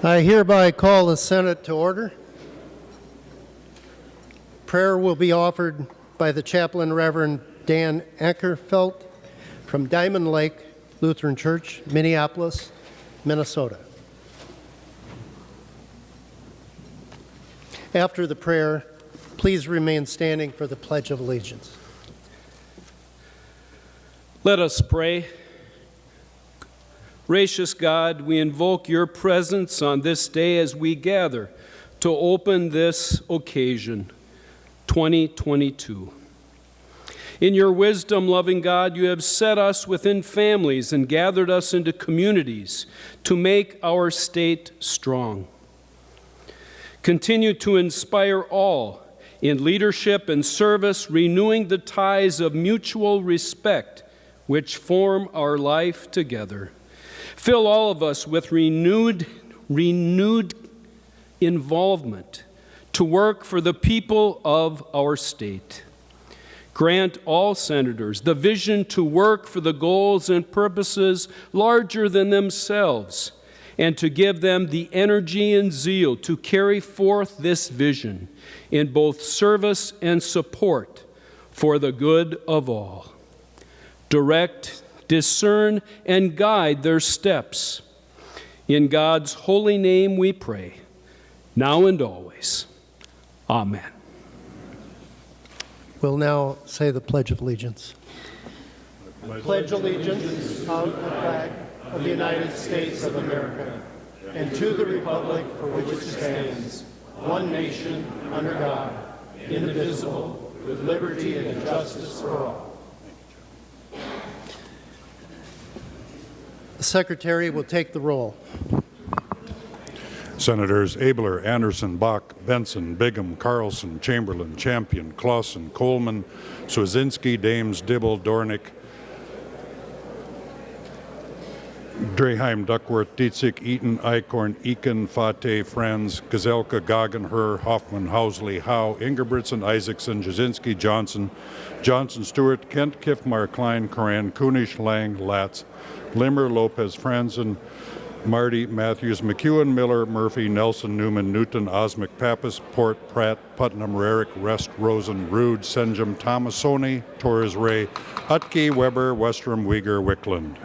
I hereby call the Senate to order. Prayer will be offered by the chaplain, Reverend Dan Ankerfelt from Diamond Lake Lutheran Church, Minneapolis, Minnesota. After the prayer, please remain standing for the Pledge of Allegiance. Let us pray. Gracious God, we invoke your presence on this day as we gather to open this occasion, 2022. In your wisdom, loving God, you have set us within families and gathered us into communities to make our state strong. Continue to inspire all in leadership and service, renewing the ties of mutual respect which form our life together. Fill all of us with renewed involvement to work for the people of our state. Grant all senators the vision to work for the goals and purposes larger than themselves, and to give them the energy and zeal to carry forth this vision in both service and support for the good of all. Direct, discern, and guide their steps. In God's holy name we pray, now and always. Amen. We'll now say the Pledge of Allegiance. I pledge allegiance to the flag of the United States of America and to the republic for which it stands, one nation, under God, indivisible, with liberty and justice for all. The Secretary will take the roll. Senators Abler, Anderson, Bach, Benson, Bigham, Carlson, Chamberlain, Champion, Clausen, Coleman, Swazinski, Dames, Dibble, Dornick, Draheim, Duckworth, Dietzick, Eaton, Eichhorn, Eakin, Fate, Franz, Gazelka, Goggenher, Hoffman, Housley, Howe, Ingebrigtsen, Isaacson, Jasinski, Johnson, Stewart, Kent, Kiffmeyer, Klein, Coran, Kunish, Lang, Latz, Limmer, Lopez, Franzen, Marty, Matthews, McEwen, Miller, Murphy, Nelson, Newman, Newton, Osmek, Pappas, Port, Pratt, Putnam, Rarick, Rest, Rosen, Rude, Senjum, Thomasoni, Torres, Ray, Utke, Weber, Westrom, Uyghur, Wickland.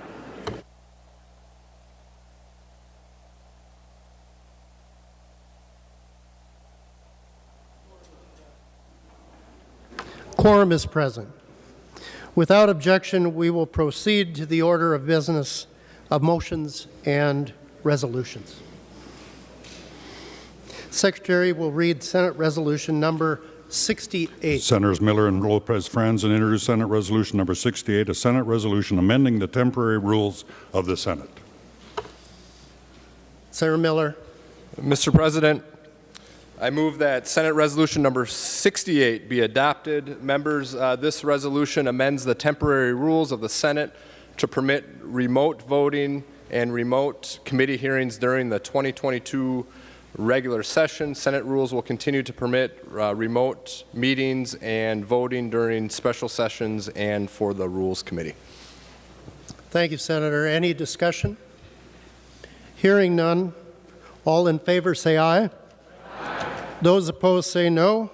Quorum is present. Without objection, we will proceed to the order of business of motions and resolutions. Secretary will read Senate Resolution number 68. Senators Miller and Lopez Franzen introduce Senate Resolution number 68, a Senate resolution amending the temporary rules of the Senate. Senator Miller. Mr. President, I move that Senate Resolution number 68 be adopted. Members, this resolution amends the temporary rules of the Senate to permit remote voting and remote committee hearings during the 2022 regular session. Senate rules will continue to permit remote meetings and voting during special sessions and for the Rules Committee. Thank you, Senator. Any discussion? Hearing none, all in favor say aye. Those opposed say no.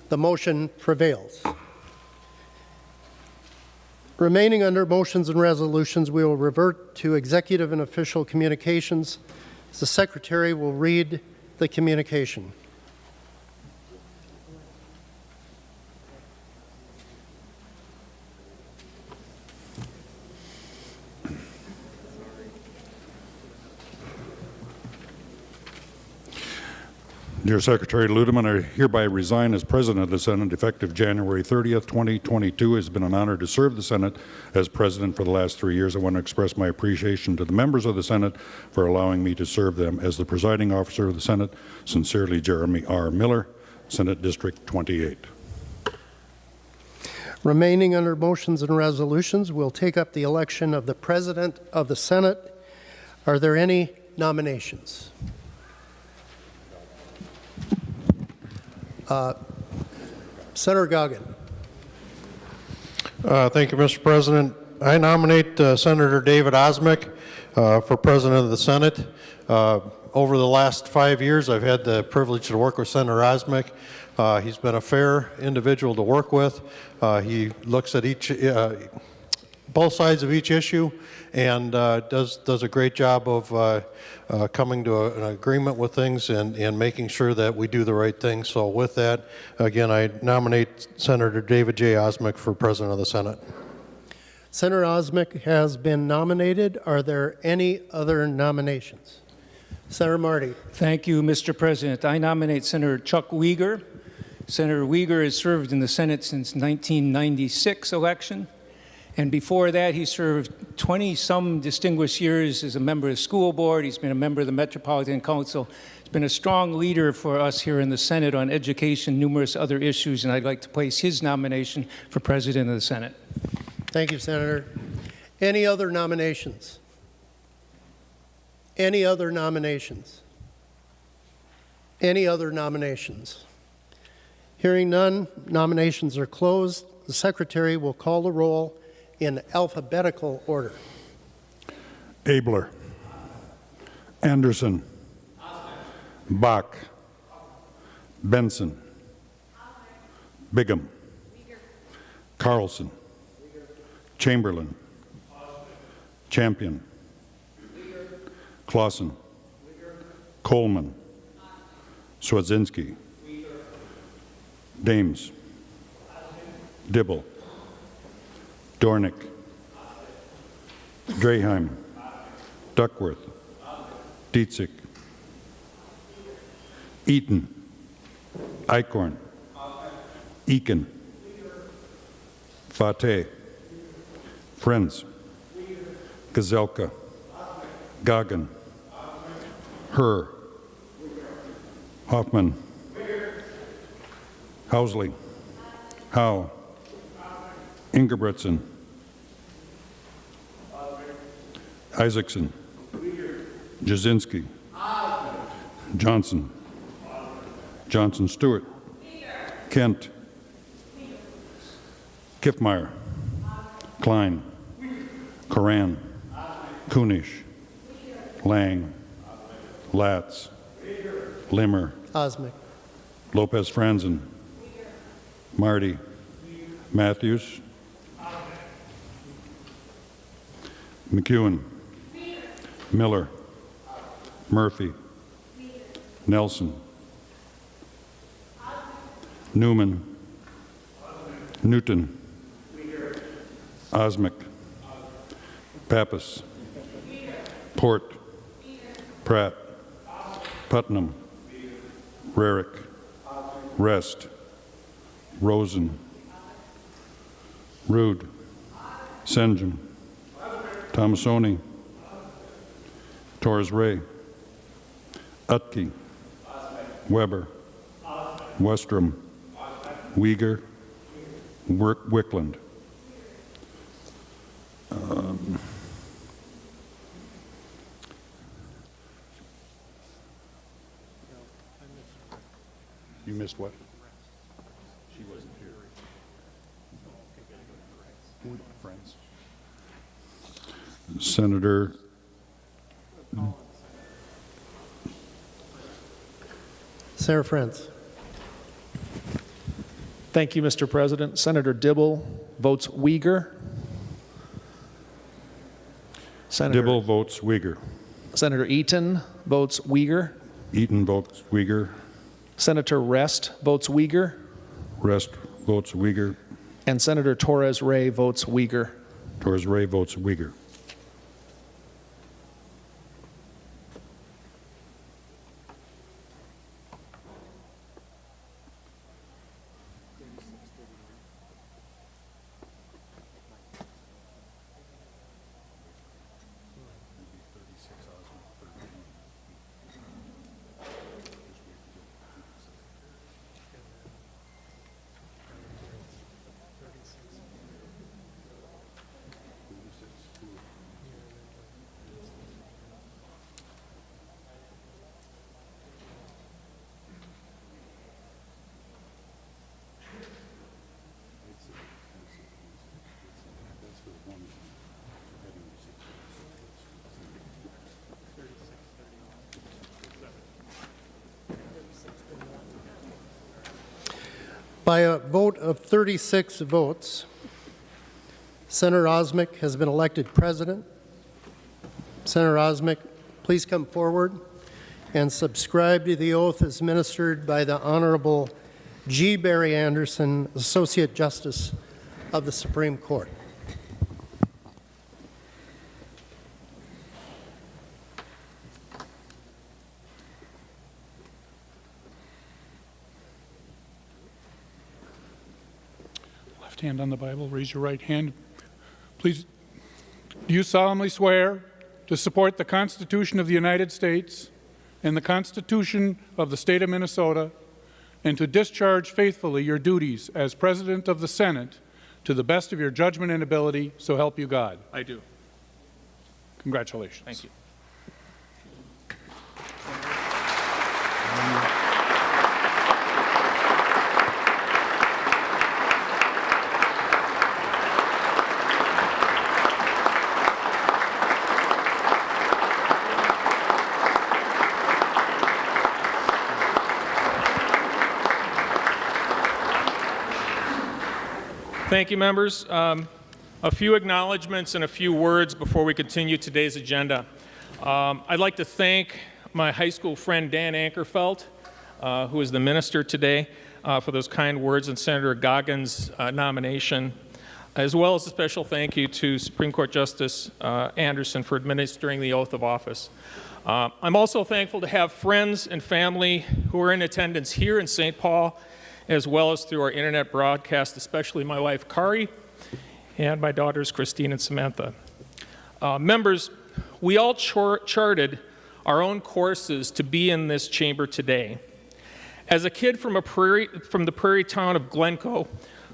The motion prevails. Remaining under motions and resolutions, we will revert to executive and official communications. The Secretary will read the communication. Dear Secretary Ludeman, I hereby resign as President of the Senate effective January 30th, 2022. It has been an honor to serve the Senate as President for the last 3 years. I want to express my appreciation to the members of the Senate for allowing me to serve them as the presiding officer of the Senate. Sincerely, Jeremy R. Miller, Senate District 28. Remaining under motions and resolutions, we'll take up the election of the President of the Senate. Are there any nominations? Senator Goggin. Thank you, Mr. President. I nominate Senator David Osmek for President of the Senate. Over the last 5 years, I've had the privilege to work with Senator Osmek. He's been a fair individual to work with. He looks at both sides of each issue and does a great job of coming to an agreement with things and making sure that we do the right thing. So with that, again, I nominate Senator David J. Osmek for President of the Senate. Senator Osmek has been nominated. Are there any other nominations? Senator Marty. Thank you, Mr. President. I nominate Senator Chuck Uyghur. Senator Uyghur has served in the Senate since 1996 election, and before that he served 20-some distinguished years as a member of the school board. He's been a member of the Metropolitan Council. He's been a strong leader for us here in the Senate on education, numerous other issues, and I'd like to place his nomination for President of the Senate. Thank you, Senator. Any other nominations? Any other nominations? Any other nominations? Hearing none, nominations are closed. The Secretary will call the roll in alphabetical order. Abler. Anderson. Bach. Benson. Bigham. Carlson. Chamberlain. Champion. Clausen. Coleman. Swedzinski. Dames. Dibble. Dornick. Draheim. Duckworth. Dietzick. Eaton. Eichhorn. Eakin. Fateh. Friends. Gazelka. Goggin. Herr. Hoffman. Housley. Howe. Ingebrigtsen. Isaacson. Jasinski. Johnson. Johnson Stewart. Kent. Kiffmeyer. Klein. Coran. Kunish. Lang. Latz. Limmer. Osmek. Lopez Franzen. Marty. Matthews. McEwen. Miller. Murphy. Nelson. Newman. Newton. Osmek. Pappas. Port. Pratt. Putnam. Rarick. Rest. Rosen. Rude. Senjum. Tomasoni. Torres Ray. Utke. Weber. Westrom. Uyghur. Wickland. You missed what? She wasn't here. Friends. Senator Senator Friends. Thank you, Mr. President. Senator Dibble votes Uyghur. Dibble votes Uyghur. Senator Eaton votes Uyghur. Eaton votes Uyghur. Senator Rest votes Uyghur. Rest votes Uyghur. And Senator Torres Ray votes Uyghur. Torres Ray votes Uyghur. By a vote of 36 votes, Senator Osmek has been elected president. Senator Osmek, please come forward and subscribe to the oath as ministered by the Honorable G. Barry Anderson, Associate Justice of the Supreme Court. Left hand on the Bible, raise your right hand. Please, do you solemnly swear to support the Constitution of the United States and the Constitution of the State of Minnesota, and to discharge faithfully your duties as President of the Senate to the best of your judgment and ability, so help you God? I do. Congratulations. Thank you. Thank you, members. A few acknowledgments and a few words before we continue today's agenda. I'd like to thank my high school friend Dan Ankerfeld, who is the minister today, for those kind words, and Senator Goggins' nomination, as well as a special thank you to Supreme Court Justice Anderson for administering the oath of office. I'm also thankful to have friends and family who are in attendance here in St. Paul, as well as through our internet broadcast, especially my wife Kari and my daughters Christine and Samantha. Members, we all charted our own courses to be in this chamber today. As a kid from the prairie town of Glencoe,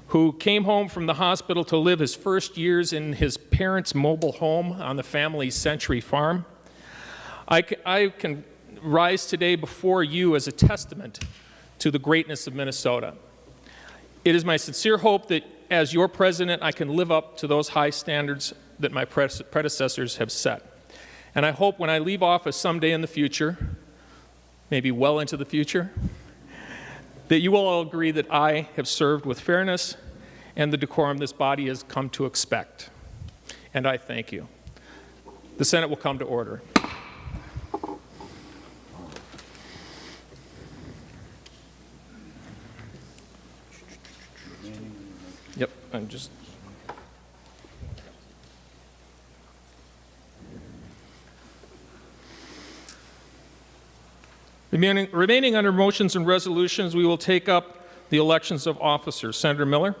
who came home from the hospital to live his first years in his parents' mobile home on the family's Century Farm, I can rise today before you as a testament to the greatness of Minnesota. It is my sincere hope that as your president, I can live up to those high standards that my predecessors have set. And I hope when I leave office someday in the future, maybe well into the future, that you will all agree that I have served with fairness and the decorum this body has come to expect. And I thank you. The Senate will come to order. Yep, I'm just... Remaining under motions and resolutions, we will take up the elections of officers. Senator Miller.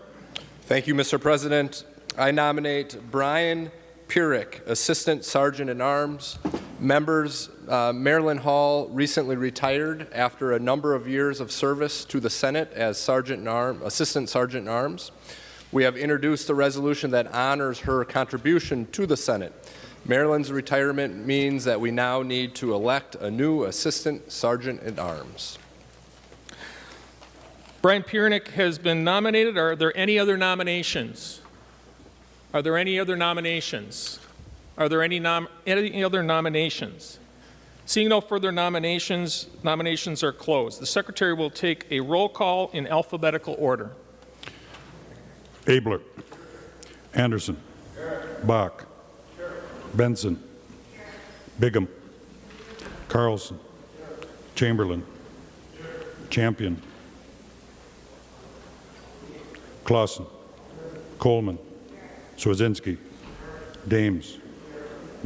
Thank you, Mr. President. I nominate Bryan Pierick, Assistant Sergeant at Arms. Members, Marilyn Hall recently retired after a number of years of service to the Senate as Assistant Sergeant at Arms. We have introduced a resolution that honors her contribution to the Senate. Marilyn's retirement means that we now need to elect a new Assistant Sergeant at Arms. Bryan Pierick has been nominated. Are there any other nominations? Are there any other nominations? Are there any other nominations? Seeing no further nominations, nominations are closed. The Secretary will take a roll call in alphabetical order. Abler. Anderson. Bach. Benson. Bigham. Carlson. Chamberlain. Champion. Clausen. Coleman. Swazinski. Dames.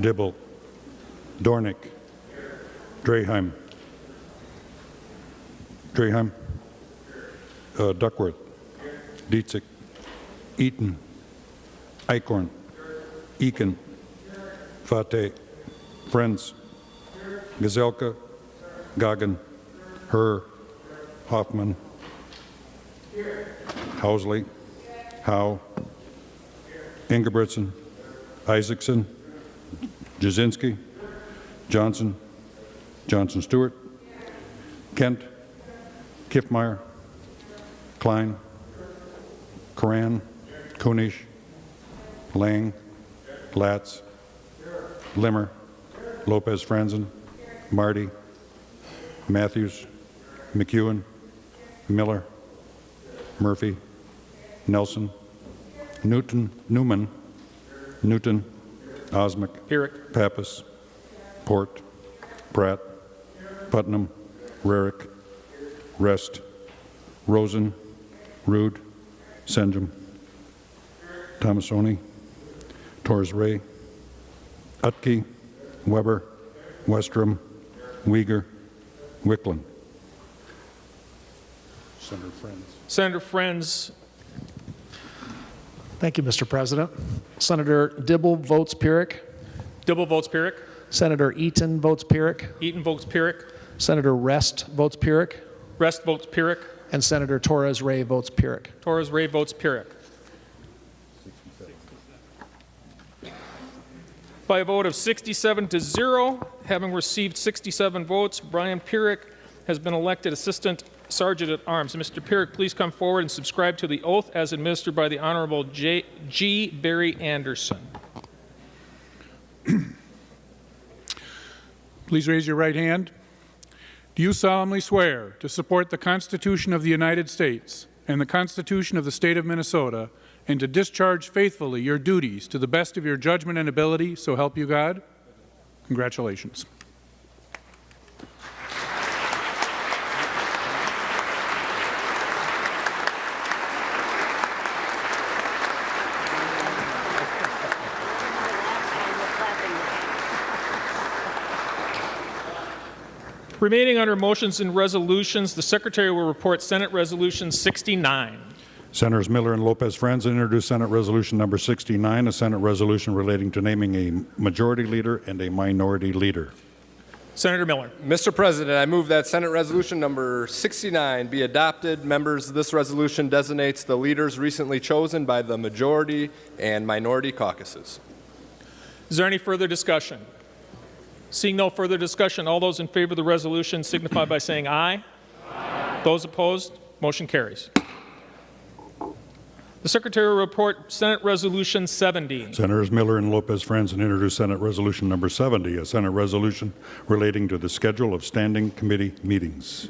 Dibble. Dornick. Draheim. Duckworth. Dietzick. Eaton. Eichhorn. Eakin. Fate. Friends. Gazelka. Goggin. Herr. Hoffman. Housley. Howe. Ingebrigtsen. Isaacson. Jasinski. Johnson. Johnson-Stewart. Kent. Kiffmeyer. Klein. Coran. Kunish. Lang. Latz. Limmer. Lopez Franzen. Marty. Matthews. McEwen. Miller. Murphy, Nelson, Newman, Newton, Osmek, Pierick. Pappas, Port, Pratt, Putnam, Rarick, Rest, Rosen, Rude, Senjum, Thomasoni, Torres Ray, Utke, Weber, Westrom, Uyghur, Wicklund. Senator Friends. Senator Friends. Thank you, Mr. President. Senator Dibble votes Pierick. Dibble votes Pierick. Senator Eaton votes Pierick. Eaton votes Pierick. Senator Rest votes Pierick. Rest votes Pierick. And Senator Torres Ray votes Pierick. Torres Ray votes Pierick. By a vote of 67-0, having received 67 votes, Bryan Pierick has been elected Assistant Sergeant at Arms. Mr. Pierick, please come forward and subscribe to the oath as administered by the Honorable G. Barry Anderson. Please raise your right hand. Do you solemnly swear to support the Constitution of the United States and the Constitution of the State of Minnesota, and to discharge faithfully your duties to the best of your judgment and ability, so help you God? Congratulations. Remaining under motions and resolutions, the Secretary will report Senate Resolution 69. Senators Miller and Lopez Friends introduce Senate Resolution number 69, a Senate resolution relating to naming a majority leader and a minority leader. Senator Miller. Mr. President, I move that Senate Resolution number 69 be adopted. Members, this resolution designates the leaders recently chosen by the majority and minority caucuses. Is there any further discussion? Seeing no further discussion, all those in favor of the resolution signify by saying aye. Aye. Those opposed, motion carries. The Secretary will report Senate Resolution 70. Senators Miller and Lopez Friends introduce Senate Resolution number 70, a Senate resolution relating to the schedule of standing committee meetings.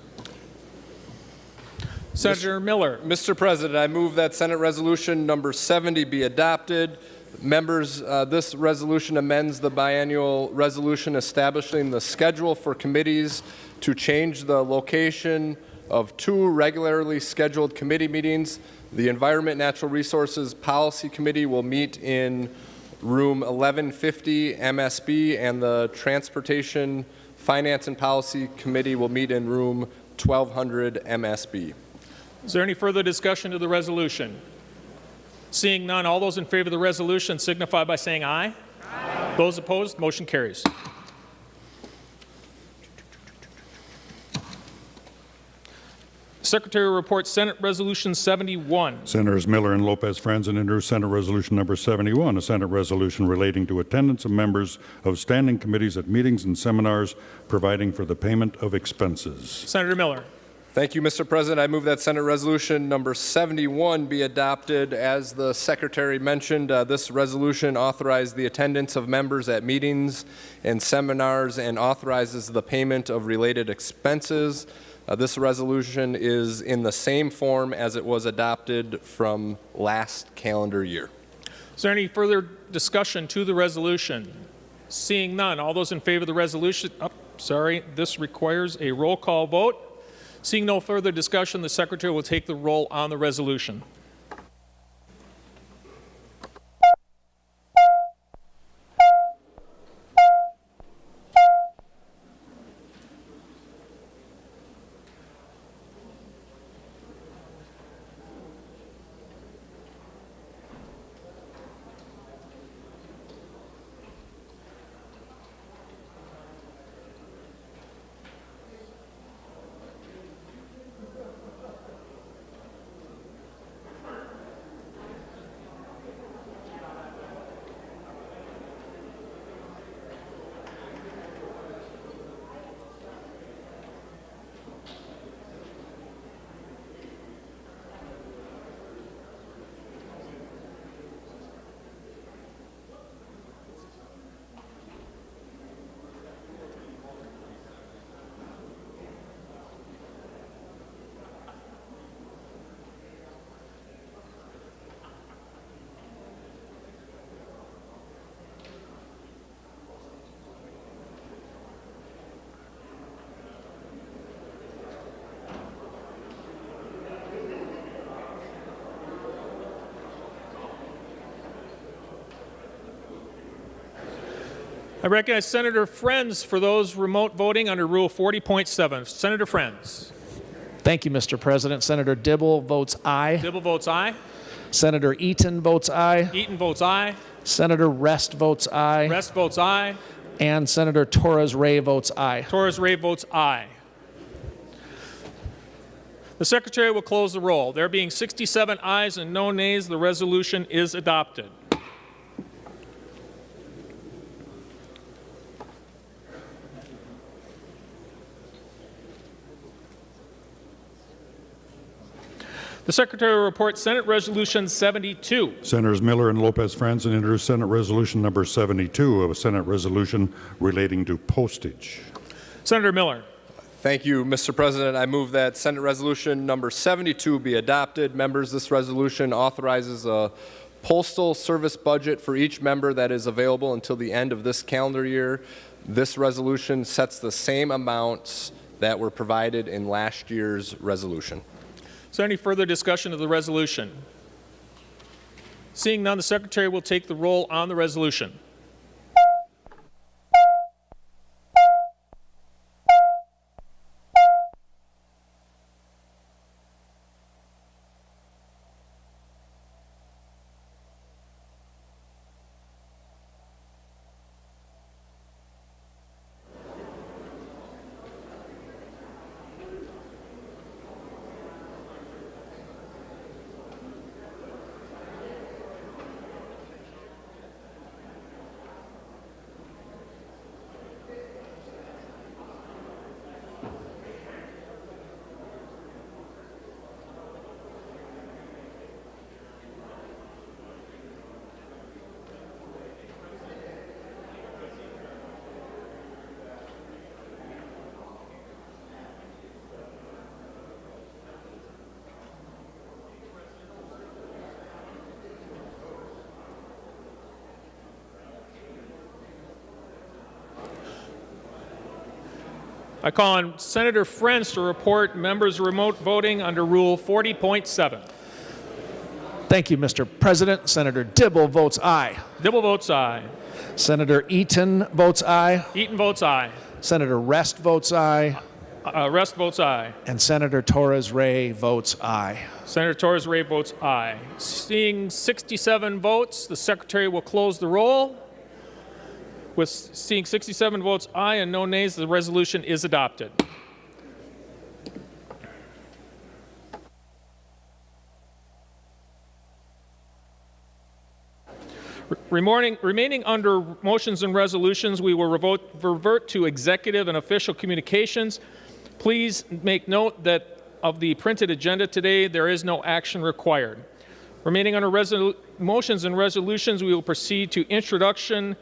Senator Miller. Mr. President, I move that Senate Resolution number 70 be adopted. Members, this resolution amends the biannual resolution establishing the schedule for committees to change the location of two regularly scheduled committee meetings. The Environment Natural Resources Policy Committee will meet in room 1150 MSB, and the Transportation, Finance, and Policy Committee will meet in room 1200 MSB. Is there any further discussion to the resolution? Seeing none, all those in favor of the resolution signify by saying aye. Aye. Those opposed, motion carries. Secretary will report Senate Resolution 71. Senators Miller and Lopez Friends introduce Senate Resolution number 71, a Senate resolution relating to attendance of members of standing committees at meetings and seminars, providing for the payment of expenses. Senator Miller. Thank you, Mr. President. I move that Senate Resolution number 71 be adopted. As the Secretary mentioned, this resolution authorizes the attendance of members at meetings and seminars and authorizes the payment of related expenses. This resolution is in the same form as it was adopted from last calendar year. Is there any further discussion to the resolution? Seeing none, all those in favor of the resolution, this requires a roll call vote. Seeing no further discussion, the Secretary will take the roll on the resolution. I recognize Senator Friends for those remote voting under Rule 40.7. Senator Friends. Thank you, Mr. President. Senator Dibble votes aye. Dibble votes aye. Senator Eaton votes aye. Eaton votes aye. Senator Rest votes aye. Rest votes aye. And Senator Torres Ray votes aye. Torres Ray votes aye. The Secretary will close the roll. There being 67 ayes and no nays, the resolution is adopted. The Secretary will report Senate Resolution 72. Senators Miller and Lopez Franzen introduce Senate Resolution number 72, a Senate resolution relating to postage. Senator Miller. Thank you, Mr. President. I move that Senate Resolution number 72 be adopted. Members, this resolution authorizes a postal service budget for each member that is available until the end of this calendar year. This resolution sets the same amounts that were provided in last year's resolution. Is there any further discussion of the resolution? Seeing none, the Secretary will take the roll on the resolution. I call on Senator Friends to report members' remote voting under Rule 40.7. Thank you, Mr. President. Senator Dibble votes aye. Dibble votes aye. Senator Eaton votes aye. Eaton votes aye. Senator Rest votes aye. Rest votes aye. And Senator Torres Ray votes aye. Senator Torres Ray votes aye. Seeing 67 votes, the Secretary will close the roll. With seeing 67 votes aye and no nays, the resolution is adopted. Remaining under motions and resolutions, we will revert to executive and official communications. Please make note that of the printed agenda today, there is no action required. Remaining under motions and resolutions, we will proceed to introduction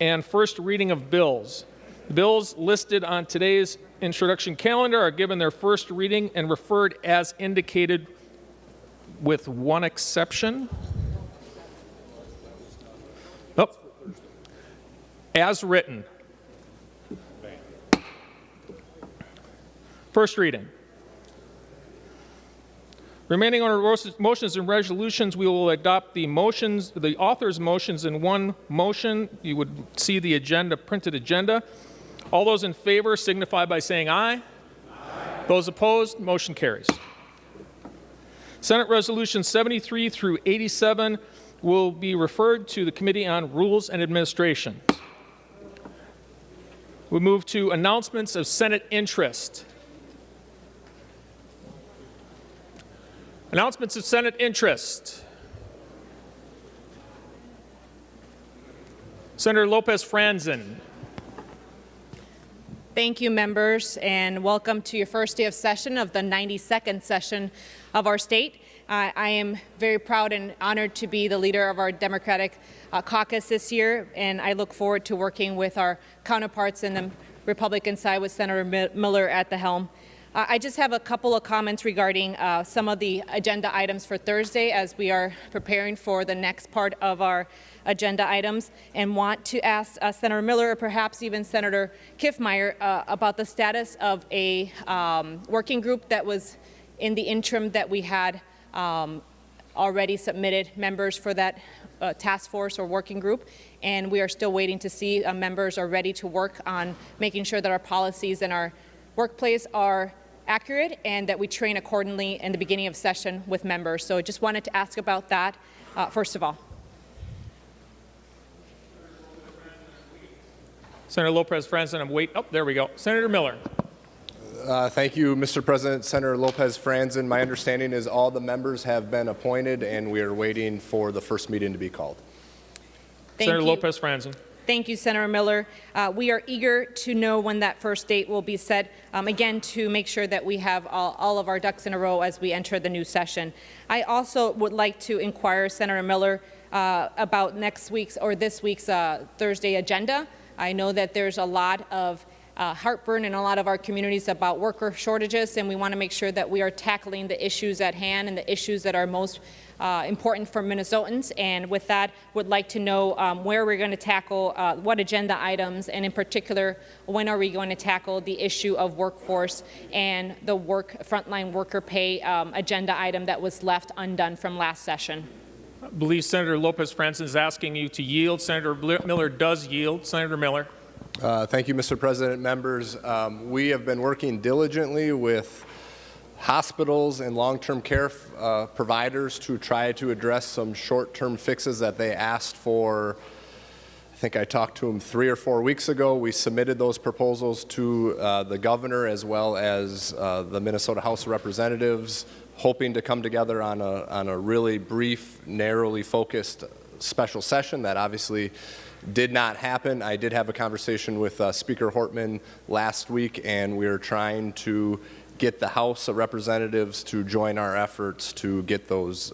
and first reading of bills. Bills listed on today's introduction calendar are given their first reading and referred as indicated with one exception. Oh. As written. First reading. Remaining on motions and resolutions, we will adopt the motions, the author's motions in one motion. You would see the agenda, printed agenda. All those in favor signify by saying aye. Aye. Those opposed, motion carries. Senate Resolution 73 through 87 will be referred to the Committee on Rules and Administration. We move to announcements of Senate interest. Announcements of Senate interest. Senator Lopez Franzen. Thank you, members, and welcome to your first day of session of the 92nd session of our state. I am very proud and honored to be the leader of our Democratic caucus this year, and I look forward to working with our counterparts in the Republican side with Senator Miller at the helm. I just have a couple of comments regarding some of the agenda items for Thursday as we are preparing for the next part of our agenda items, and want to ask Senator Miller or perhaps even Senator Kiffmeyer about the status of a working group that was in the interim that we had already submitted members for that task force or working group, and we are still waiting to see members are ready to work on making sure that our policies and our workplace are accurate and that we train accordingly in the beginning of session with members. So I just wanted to ask about that first of all. Senator Lopez Franzen, there we go. Senator Miller. Thank you, Mr. President. Senator Lopez Franzen, my understanding is all the members have been appointed and we are waiting for the first meeting to be called. Senator Lopez Franzen. Thank you, Senator Miller. We are eager to know when that first date will be set, again, to make sure that we have all of our ducks in a row as we enter the new session. I also would like to inquire, Senator Miller, about next week's or this week's Thursday agenda. I know that there's a lot of heartburn in a lot of our communities about worker shortages, and we want to make sure that we are tackling the issues at hand and the issues that are most important for Minnesotans. And with that, would like to know where we're going to tackle what agenda items, and in particular, when are we going to tackle the issue of workforce and the frontline worker pay agenda item that was left undone from last session. I believe Senator Lopez Franzen is asking you to yield. Senator Miller does yield. Senator Miller. Thank you, Mr. President. Members, we have been working diligently with hospitals and long-term care providers to try to address some short-term fixes that they asked for. I think I talked to them 3 or 4 weeks ago. We submitted those proposals to the governor as well as the Minnesota House of Representatives, hoping to come together on a really brief, narrowly focused special session. That obviously did not happen. I did have a conversation with Speaker Hortman last week, and we are trying to get the House of Representatives to join our efforts to get those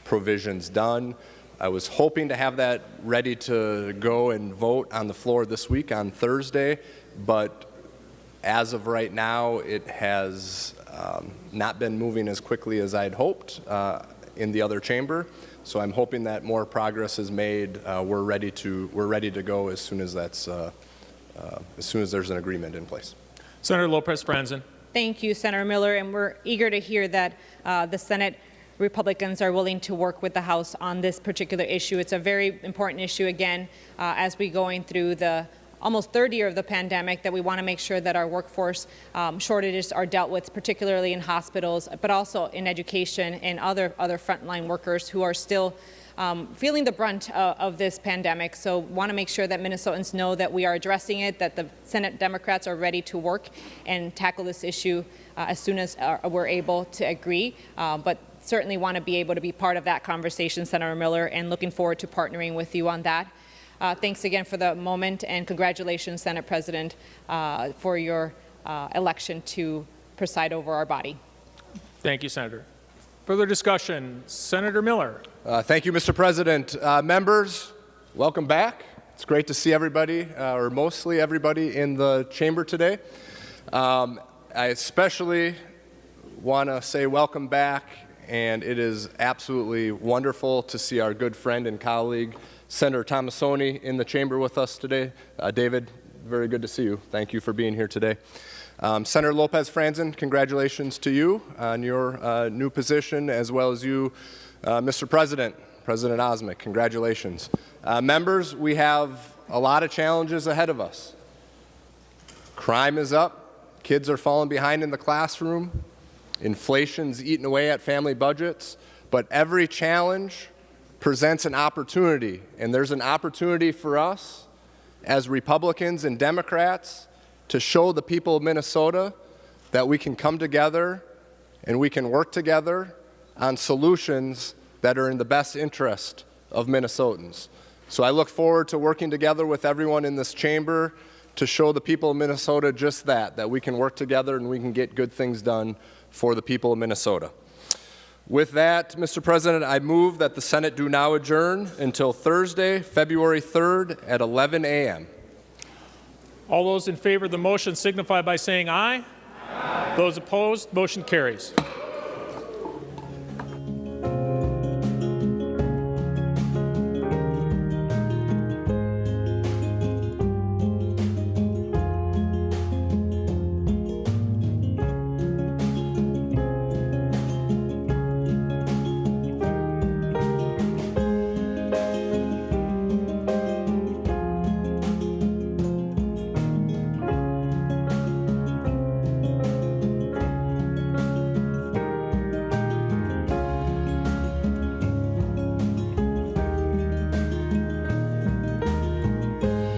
provisions done. I was hoping to have that ready to go and vote on the floor this week on Thursday, but as of right now, it has not been moving as quickly as I'd hoped in the other chamber. So I'm hoping that more progress is made. We're ready to go as soon as there's an agreement in place. Senator Lopez Franzen. Thank you, Senator Miller, and we're eager to hear that the Senate Republicans are willing to work with the House on this particular issue. It's a very important issue, again, as we're going through the almost third year of the pandemic, that we want to make sure that our workforce shortages are dealt with, particularly in hospitals, but also in education and other frontline workers who are still feeling the brunt of this pandemic. So want to make sure that Minnesotans know that we are addressing it, that the Senate Democrats are ready to work and tackle this issue as soon as we're able to agree. But certainly want to be able to be part of that conversation, Senator Miller, and looking forward to partnering with you on that. Thanks again for the moment, and congratulations, Senate President, for your election to preside over our body. Thank you, Senator. Further discussion, Senator Miller. Thank you, Mr. President. Members, welcome back. It's great to see everybody, or mostly everybody, in the chamber today. I especially want to say welcome back, and it is absolutely wonderful to see our good friend and colleague, Senator Tomassoni, in the chamber with us today. David, very good to see you. Thank you for being here today. Senator Lopez Franzen, congratulations to you on your new position, as well as you, Mr. President, President Osmek. Congratulations. Members, we have a lot of challenges ahead of us. Crime is up. Kids are falling behind in the classroom. Inflation's eating away at family budgets. But every challenge presents an opportunity, and there's an opportunity for us as Republicans and Democrats to show the people of Minnesota that we can come together and we can work together on solutions that are in the best interest of Minnesotans. So I look forward to working together with everyone in this chamber to show the people of Minnesota just that we can work together and we can get good things done for the people of Minnesota. With that, Mr. President, I move that the Senate do now adjourn until Thursday, February 3rd at 11 a.m. All those in favor of the motion signify by saying aye. Aye. Those opposed, motion carries.